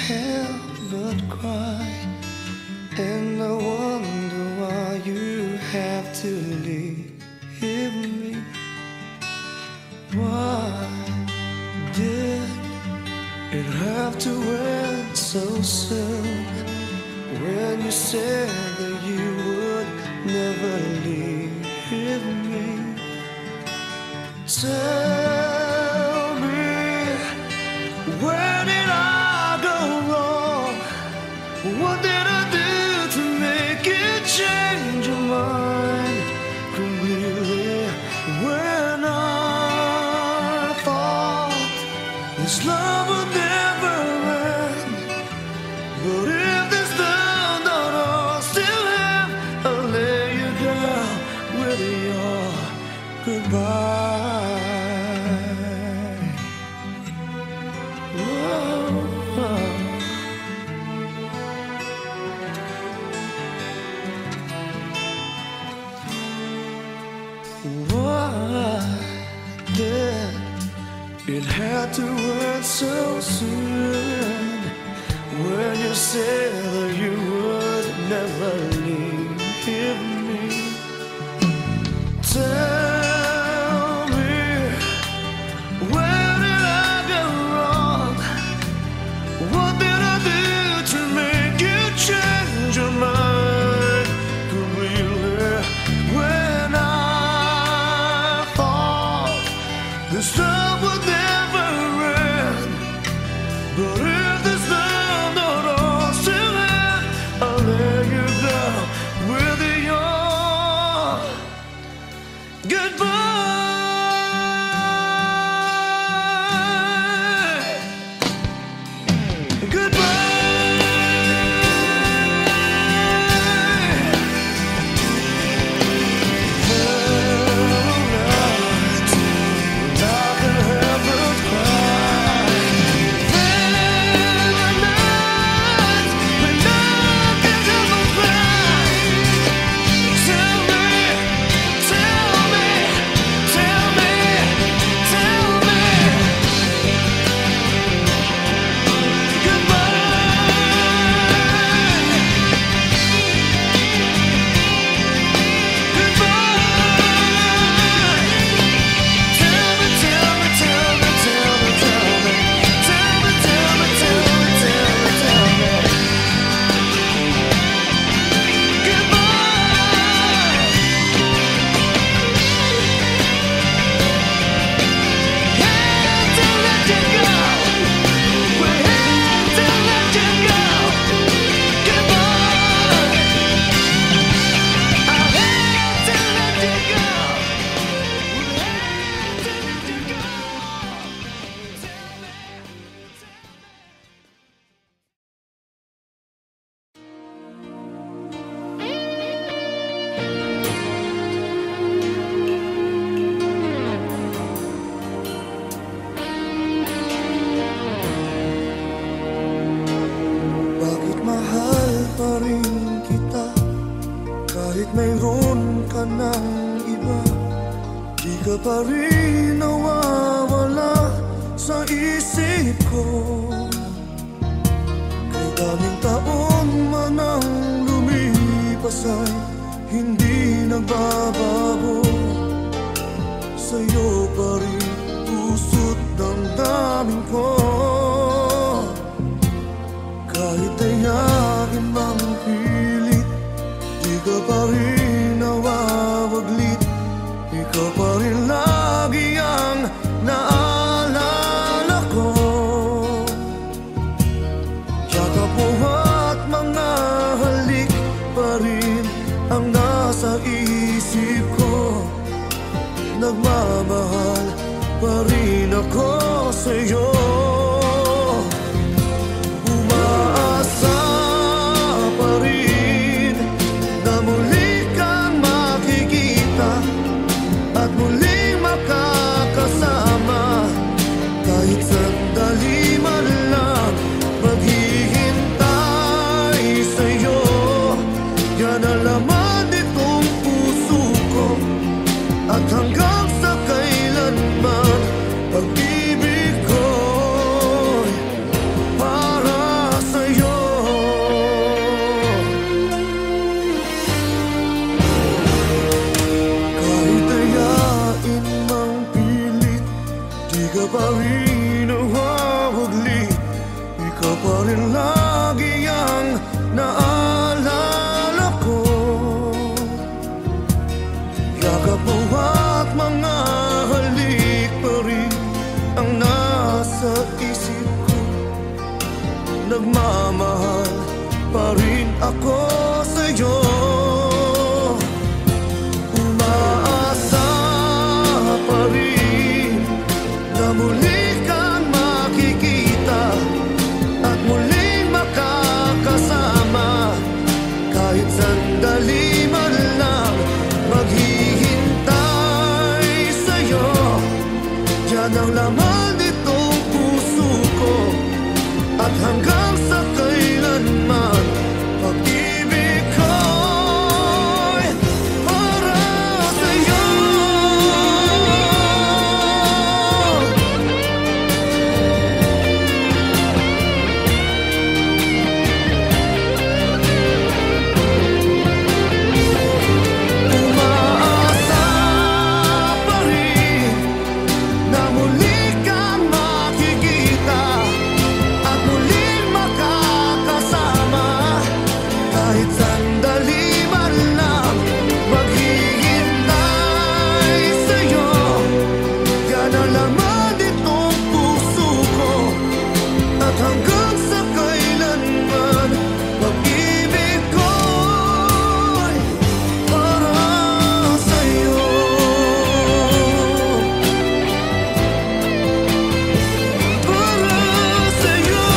help but cry, and I wonder why you have to leave me. Why did it have to end so soon, when you said that you would never leave me? Tell me, where did I go wrong? What did I do to make you change your mind completely, when I thought this love would never end? But if this love don't all still have, I'll lay you down with your goodbye. Why did it have to end so soon, when you said that you would never leave me? Tell me, where did I go wrong? What did I do to make you change your mind completely, when I thought this love would never end? But if this love don't all still end, I'll lay you down with your goodbye. Kahit mayroon ka ng iba, di ka pa rin nawawala sa isip ko. Kay daming taon man ang lumipas ay hindi nagbabago. Sa'yo pa rin puso't damdamin ko. Kahit ayain mang pilit, di ka pa rin nawawaglit. Ikaw pa rin lagi ang naalala ko. Yakap mo at mga halik pa rin ang nasa isip ko. Nagmamahal pa rin ako sa'yo. At hanggang sa kailanman, pag-ibig ko rin lagi ang naalala ko. Yakap mo at mga halik pa rin ang nasa isip ko. Nagmamahal pa rin ako sa'yo. Umaasa pa rin na muli kang makikita at muling makakasama. Kahit sandali man lang maghihintay sa'yo. Yan ang laman nitong puso ko. At hanggang sa kailanman pag-ibig ko'y para sa'yo. Umaasa pa rin na muli kang makikita at muling makakasama. Kahit sandali man lang maghihintay sa'yo. Yan ang laman nitong puso ko. At hanggang sa kailanman pag-ibig ko'y para sa'yo. Para sa'yo.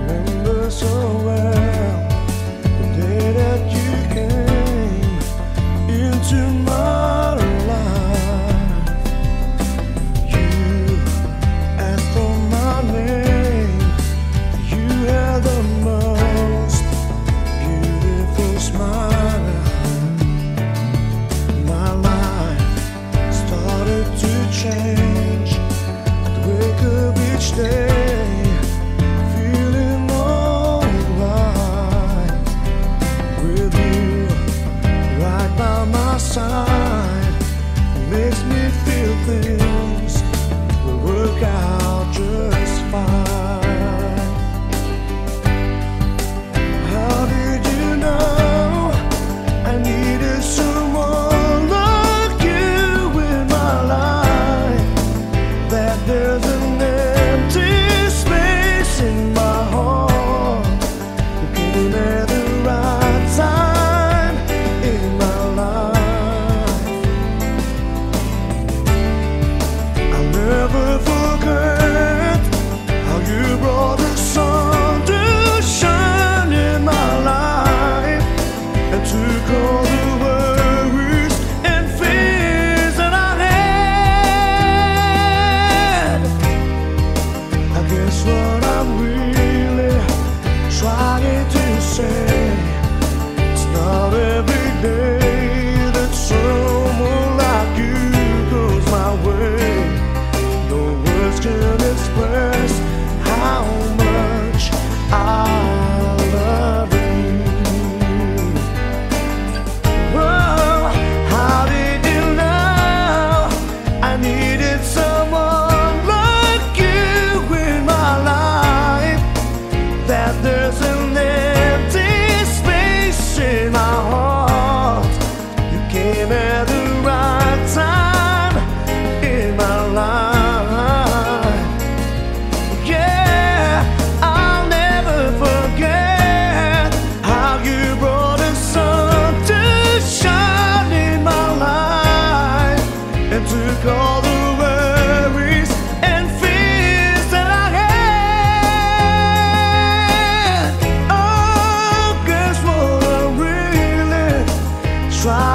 Remember so well the day that you came into my life. You asked for my name. You had the most beautiful smile. My life started to change. I'd wake up each day feeling alright. With you right by my side makes me feel things will work out just fine. How did you know I needed someone like you in my life? That there's an empty space in my heart. You came at the right time in my life. I'll never forget how you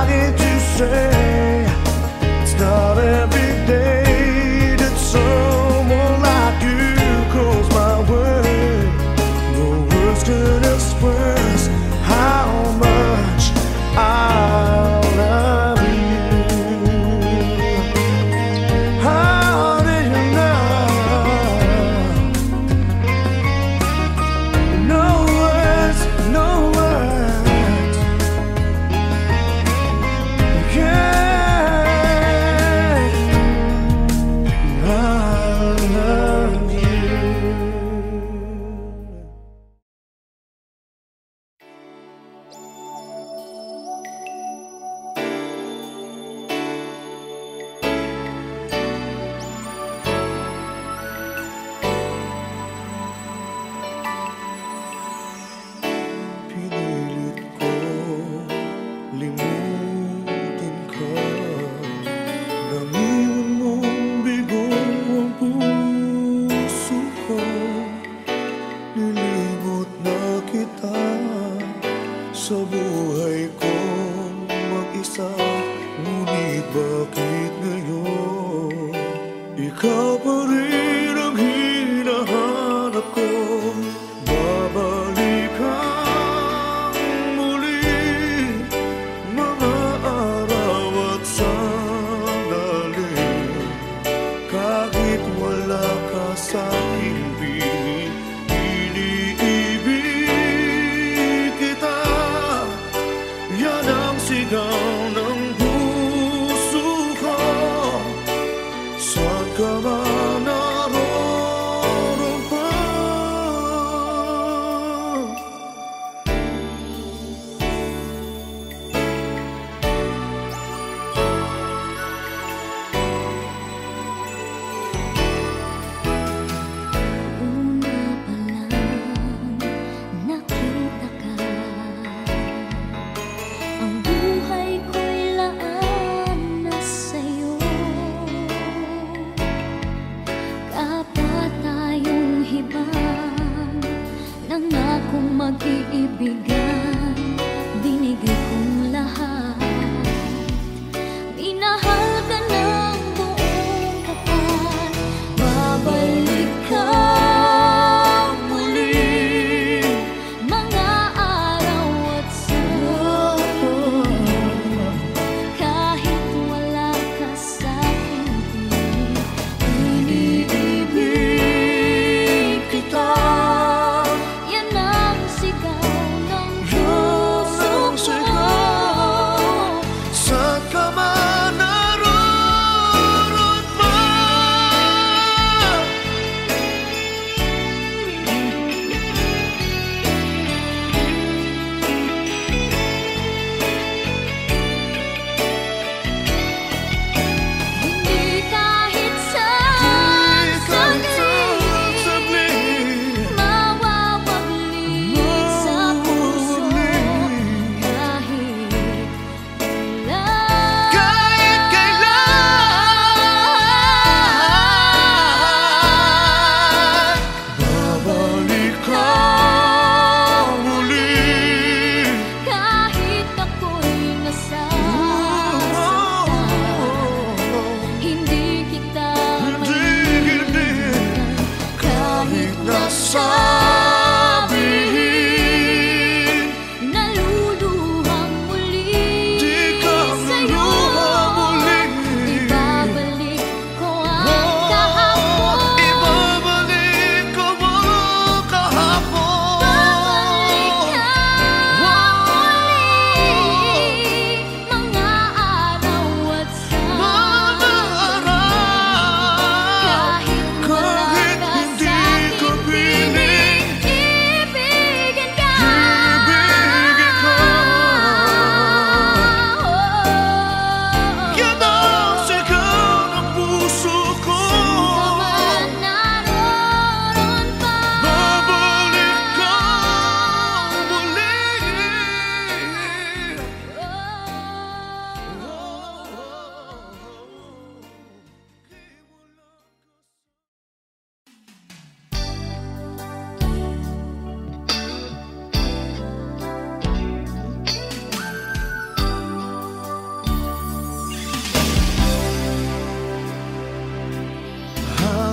hate to say it's not every day that someone like you calls my way. No words can express how much I love you. How do you know? No words, no words. Yeah, I love you. Pinilit ko limutin ka, nang iwan mong bigo ang puso ko. Nilimot na kita sa buhay ko mag-isa, ngunit bakit ngayon ikaw pa rin ang hinahanap ko? Babalik kang muli, mga araw at sandali, kahit wala ka sa aking piling. Iniibig kita, yan ang sigaw ng puso ko. Saan ka man naroon pa, Una pa lang nakita ka, ang buhay ko'y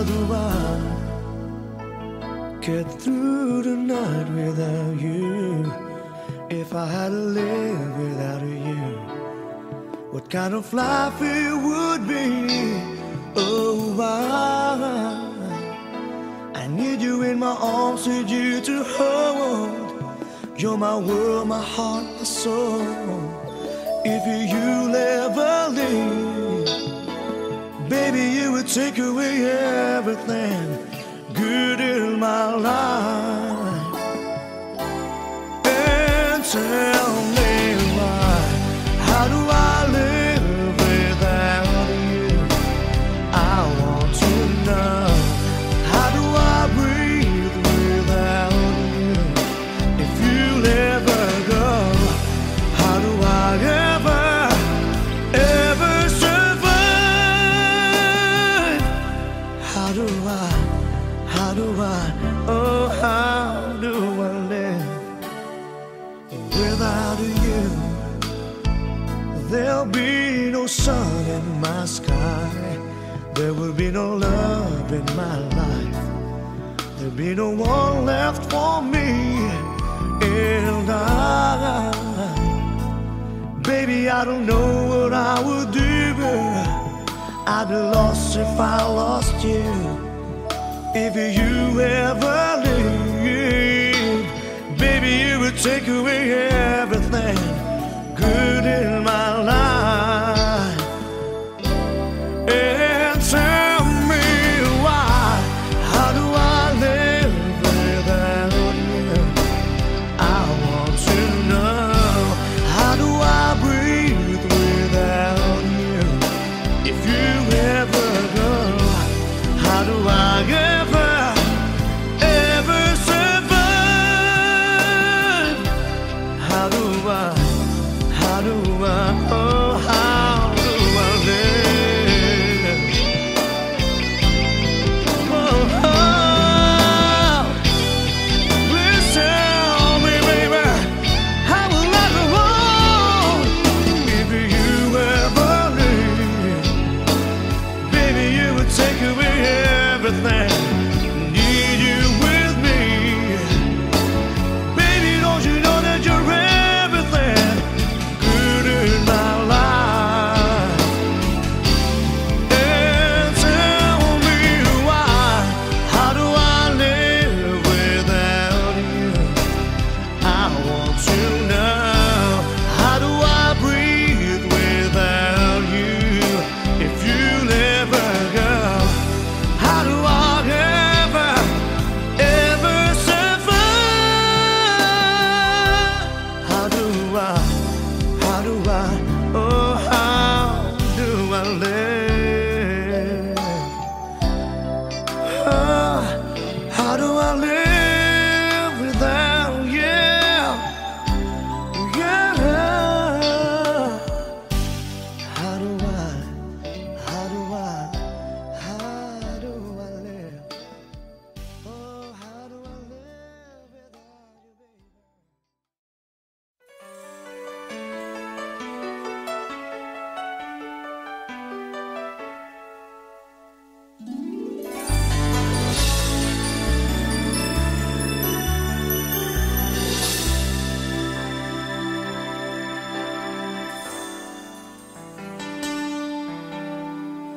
do I get through the night without you? If I had to live without you, what kind of life it would be? Oh, I need you in my arms, need you to hold. You're my world, my heart, my soul. If you'll ever leave, baby, you would take away everything good in my life. And tell me why, how do I live without you? I want to know, how do I breathe without you? If you'll ever go, how do I ever survive? How do I, oh, how do I live without you? There'll be no sun in my sky, there will be no love in my life, there'll be no one left for me. And baby, I don't know what I would do. I'd be lost if I lost you. If you ever leave, baby, you would take away everything good in my life. And tell me why, how do I live without you? I want to know, how do I breathe without you? If you ever go, how do I ever survive? How do I, oh, how do I live? Oh, please tell me, baby, how will I go on? If you ever leave, baby, you would take away everything. Need you with me, baby, don't you know that you're everything good in my life? And tell me why, how do I live without you? I want to know, how do I breathe without you? If you'll ever go, how do I ever survive? How do I, oh, how do I live? Oh, how do I live without you? Yeah. How do I live? Oh, how do I live without you, baby?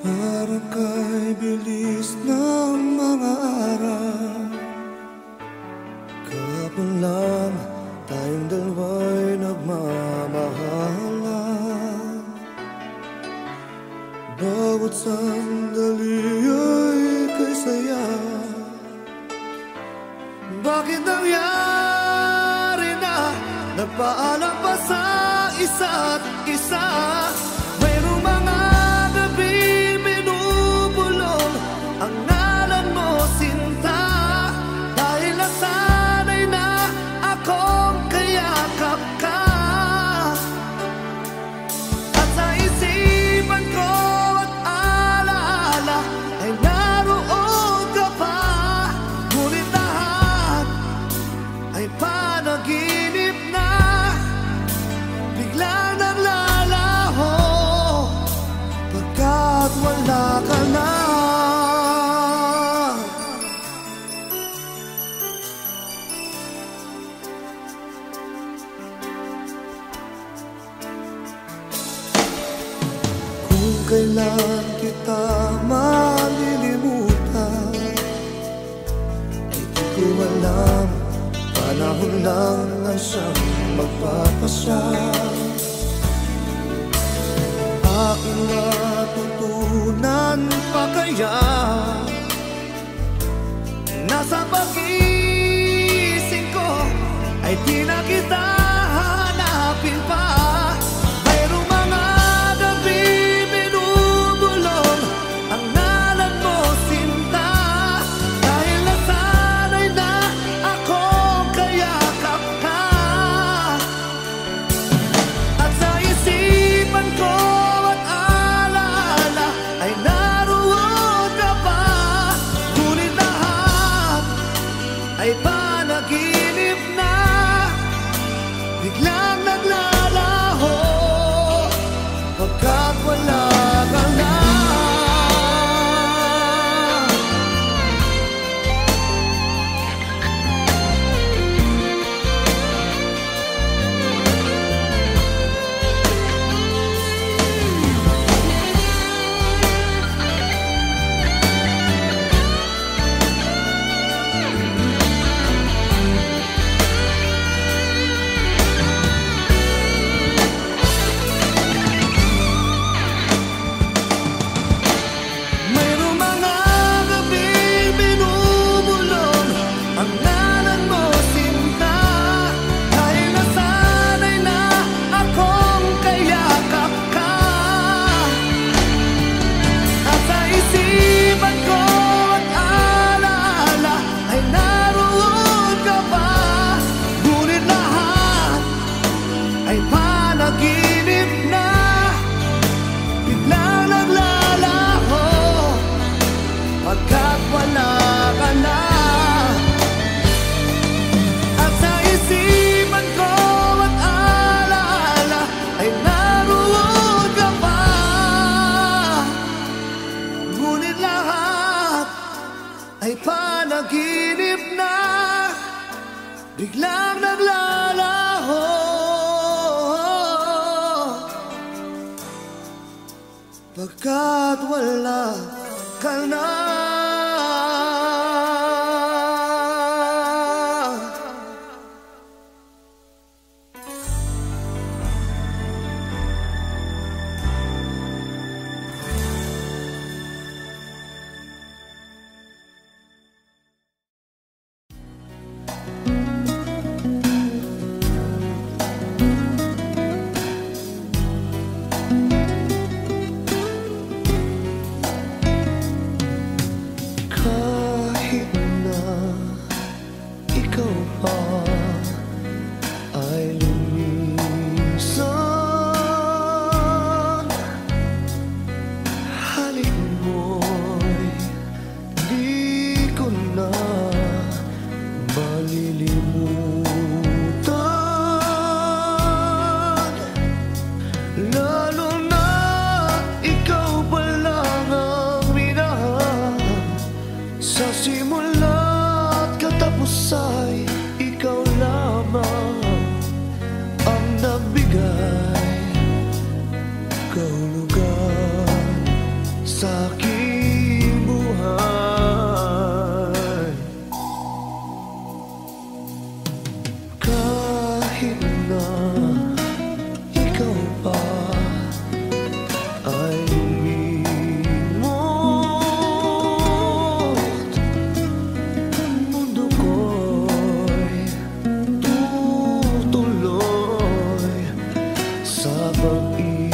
Parang kay bilis ng mga araw, kahapon lang tayong dalawa'y nagmamahalan. Bawat sandali ay kay saya. Bakit nangyari na nagpaalam pa sa isa't isa? Mayroong mga gabi binubulong ang ngalan mo, sinta. Dahil nasanay na akong kayakap ka, at sa isipan ko at alaala ay naroon ka pa. Ngunit lahat ay panaginip na, biglang naglalaho. kailan kita malilimutan ay di ko alam. Panahon lang ang siyang magpapasya. Aking natutunan pa kaya nasa pag-isip ko ay di na kita hanapin pa. Mayroong mga gabi binubulong ang ngalan mo, sinta, dahil nasanay na akong kayakap ka. At sa isipan ko at alaala ay naroon ka pa, ngunit lahat ay panaginip na, biglang naglalaho pagkat wala ka na. Mayroong mga gabing binubulong ang ngalan mo, sinta, dahil nasanay na akong kayakap ka. At sa isipan ko at alaala ay naroon ka pa, ngunit lahat ay panaginip na, biglang naglalaho pagkat wala ka na. At sa isipan ko at alaala ay naroon ka pa, ngunit lahat ay panaginip na, biglang naglalaho pagkat wala ka na. Kahit na ikaw pa ay lumisan, halik mo'y di ko na malilimutan. Lalo na ikaw pa lang ang minahal, sa simula't katapos ay ikaw lamang ang nagbigay kahulugan sa aking buhay. Kahit na ikaw pa ay lumimot, mundo ko'y tutuloy sa pag-ikot.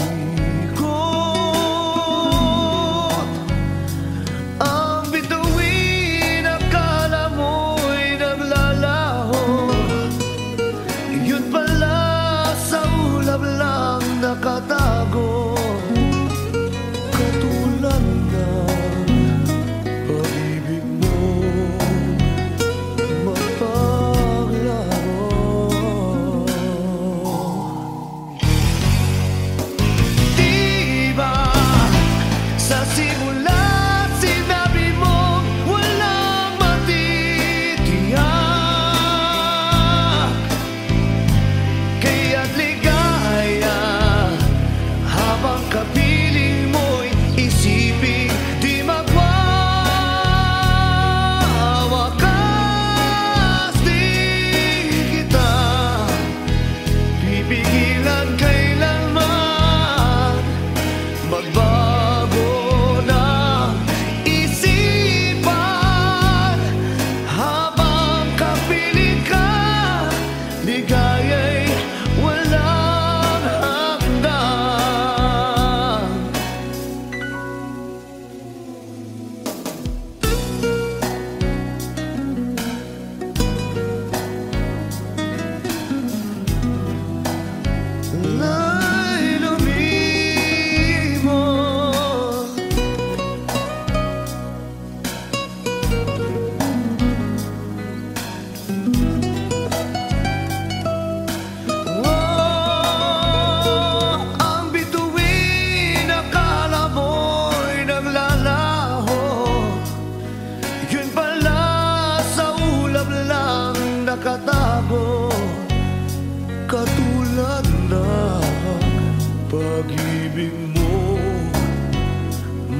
Ang bituin akala mo'y naglalaho, yun pala sa ulap lang nakatago. Katulad ng pag-ibig mo mapaglaro. Diba sa simula't sinabi mo walang matitiyak, kaya't ligaya habang kapiling mo'y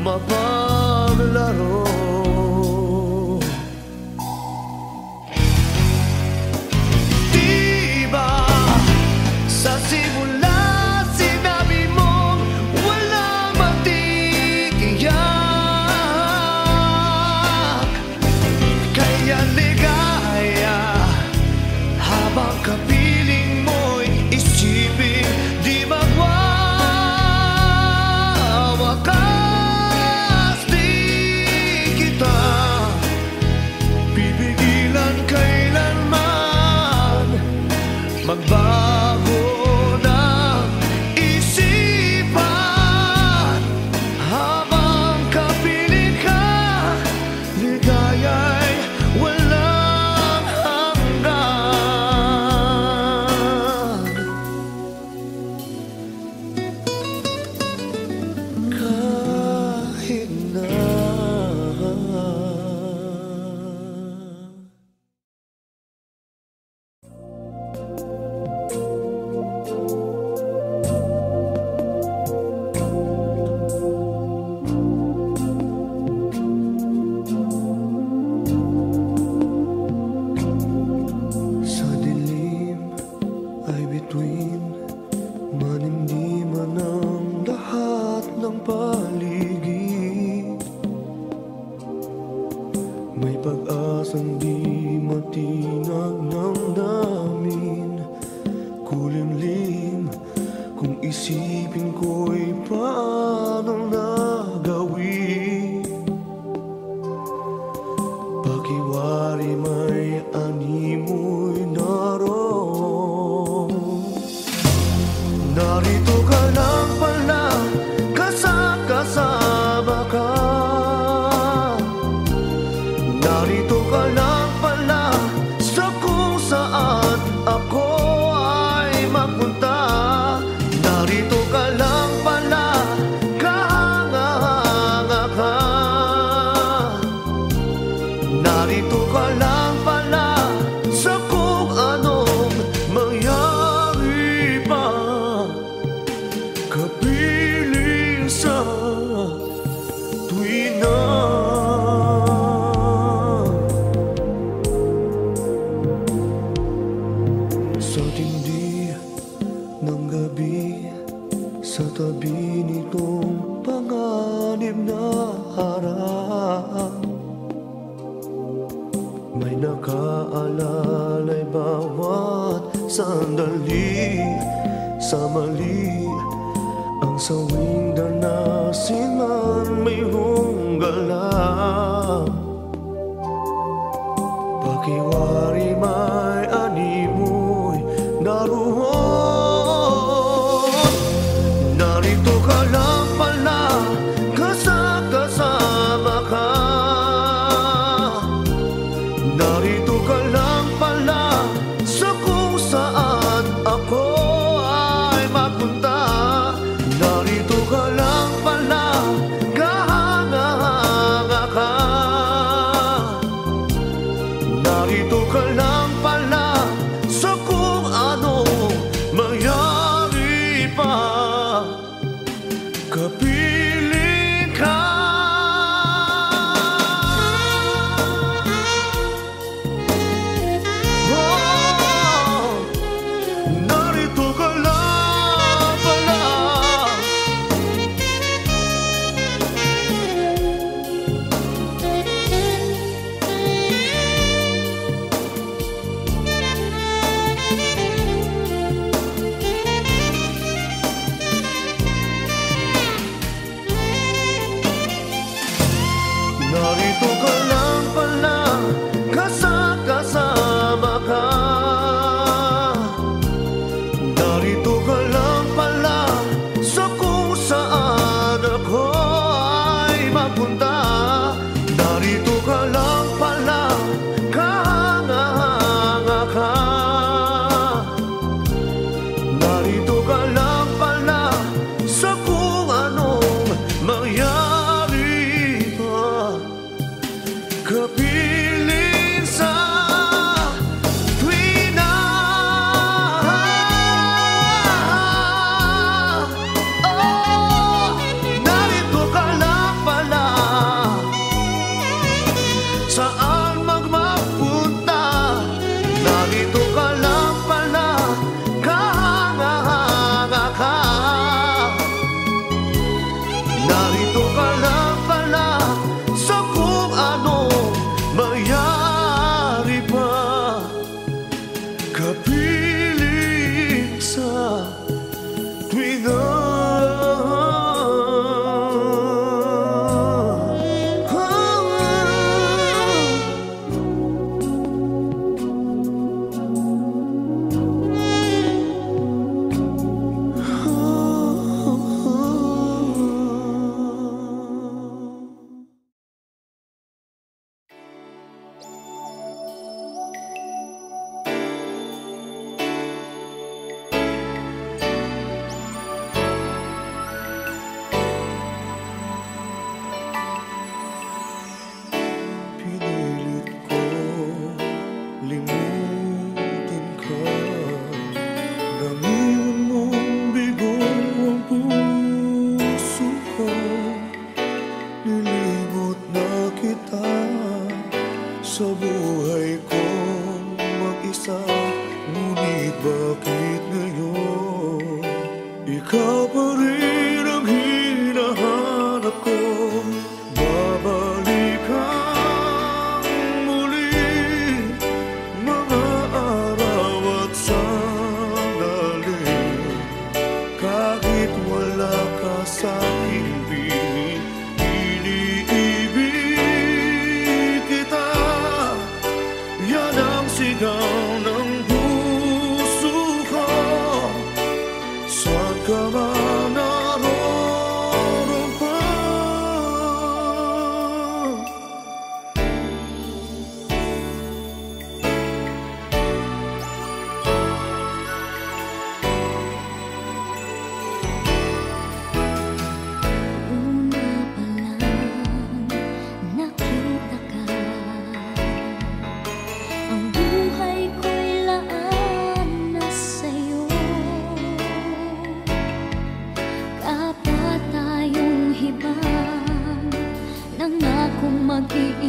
mapaglaro. Diba sa simula sinabi mong walang matigiyak, kaya ligaya habang kapiling mo'y isipin di magwawakas. Di kita pipigilan kailanman magbago ng isipan. Habang kapiling ka, ligaya'y walang hanggan. Kahit na sa dilim ay bituin, manimdiman ang lahat ng paligid. May pag-asang di matinag ng damin, kulimlim kung isipin ko'y paano nagawin. Pakiwari may animoy naroon. Narito ka lang pala, kasama ka. Narito ka lang pala sa kung saan ako ay mapunta. Narito ka lang pala, kahanga-hanga ka. Narito ka lang pala sa kung anong mangyari pa. Kapiling sa tuwina. Sa tindi ng gabi, sa tabi nitong panganib na harap, may nakaalalay bawat sandali. Sa mali ang sawing danasin man mayroong galak. Pakiwari may animoy naroon. Narito ka lang pala, kasama ka. Narito ka lang pala sa kung saan ako ay mapunta. Narito ka lang pala, kahanga-hanga ka. Narito ka lang pala sa kung ano mangyari pa. Kapiling ka. Oh, narito ka lang pala.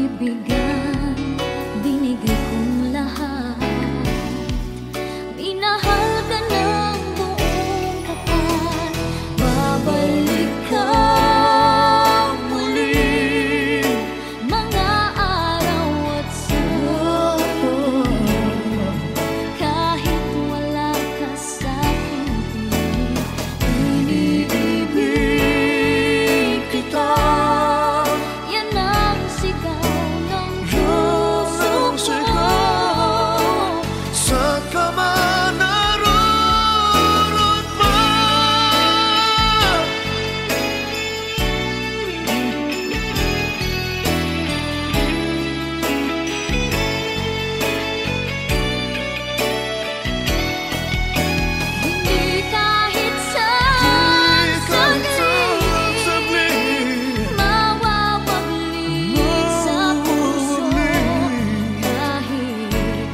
kaibigan, binigay kong lahat. Minahal ka ng buong tapat, babalik ka muli. Mga araw at sandali, kahit wala ka sa aking piling, iniibig kita. Yan ang sigaw ng puso ko. Saan ka man naroon pa, Hindi kahit sa saglit mawawagli sa puso, kahit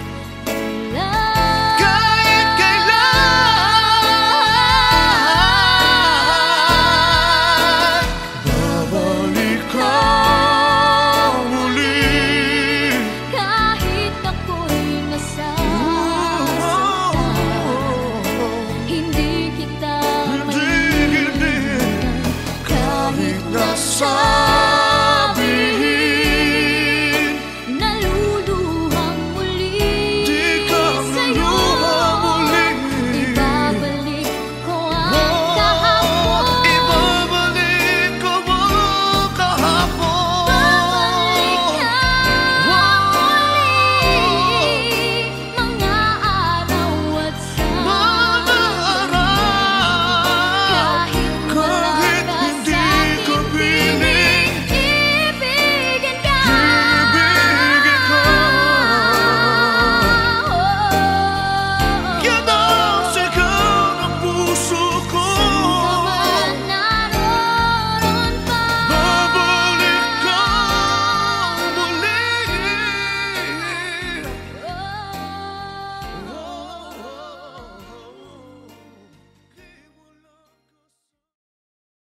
kahit kailan, babalik ka muli. kahit ako'y nasasaktan, hindi kita Hindi, maiiwan kahit nasa